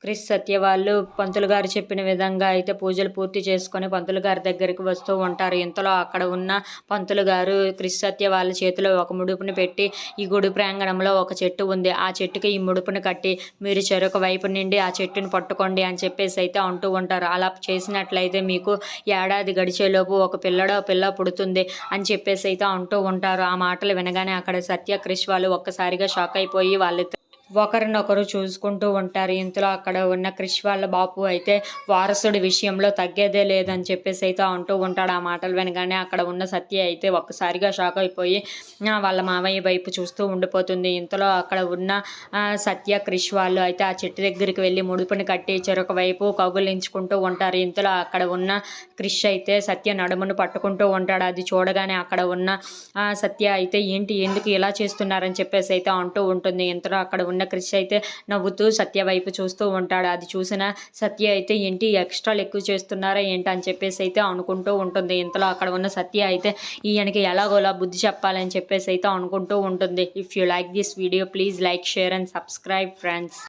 క్రిష్ సత్య వాళ్ళు పంతులు గారు చెప్పిన విధంగా అయితే పూజలు పూర్తి చేసుకొని పంతులు గారి దగ్గరికి వస్తూ ఉంటారు. ఇంతలో అక్కడ ఉన్న పంతులు గారు క్రిష్ సత్య వాళ్ళ చేతిలో ఒక ముడుపుని పెట్టి, ఈ గుడి ప్రాంగణంలో ఒక చెట్టు ఉంది, ఆ చెట్టుకి ఈ ముడుపుని కట్టి మీరు చెరొక వైపు నుండి ఆ చెట్టుని పట్టుకోండి అని చెప్పేసి అయితే అంటూ ఉంటారు. అలా చేసినట్లయితే మీకు ఏడాది గడిచేలోపు ఒక పిల్ల పుడుతుంది అని చెప్పేసి అయితే అంటూ ఉంటారు. ఆ మాటలు వినగానే అక్కడ సత్య క్రిష్ వాళ్ళు ఒక్కసారిగా షాక్ అయిపోయి వాళ్ళిద్దరు ఒకరినొకరు చూసుకుంటూ ఉంటారు. ఇంతలో అక్కడ ఉన్న క్రిష్ వాళ్ళ బాపు అయితే వారసుడి విషయంలో తగ్గేదే లేదని చెప్పేసి అయితే అంటూ ఉంటాడు. ఆ మాటలు వినగానే అక్కడ ఉన్న సత్య అయితే ఒక్కసారిగా షాక్ అయిపోయి వాళ్ళ మామయ్య వైపు చూస్తూ ఉండిపోతుంది. ఇంతలో అక్కడ ఉన్న సత్య క్రిష్ వాళ్ళు అయితే ఆ చెట్టు దగ్గరికి వెళ్ళి ముడుపుని కట్టి చెరొక వైపు కౌగులించుకుంటూ ఉంటారు. ఇంతలో అక్కడ ఉన్న క్రిష్ అయితే సత్య నడుమును పట్టుకుంటూ ఉంటాడు. అది చూడగానే అక్కడ ఉన్న సత్య అయితే ఏంటి ఎందుకు ఇలా చేస్తున్నారని చెప్పేసి అయితే అంటూ ఉంటుంది. ఇంతలో అక్కడ ఉన్న క్రిష్ అయితే నవ్వుతూ సత్య వైపు చూస్తూ ఉంటాడు. అది చూసిన సత్య అయితే ఏంటి ఎక్స్ట్రాలు ఎక్కువ చేస్తున్నారా ఏంటి అని చెప్పేసి అయితే అనుకుంటూ ఉంటుంది. ఇంతలో అక్కడ ఉన్న సత్య అయితే ఈయనకి ఎలాగోలా బుద్ధి చెప్పాలని చెప్పేసి అయితే అనుకుంటూ ఉంటుంది. If you like this video please like, share and subscribe friends.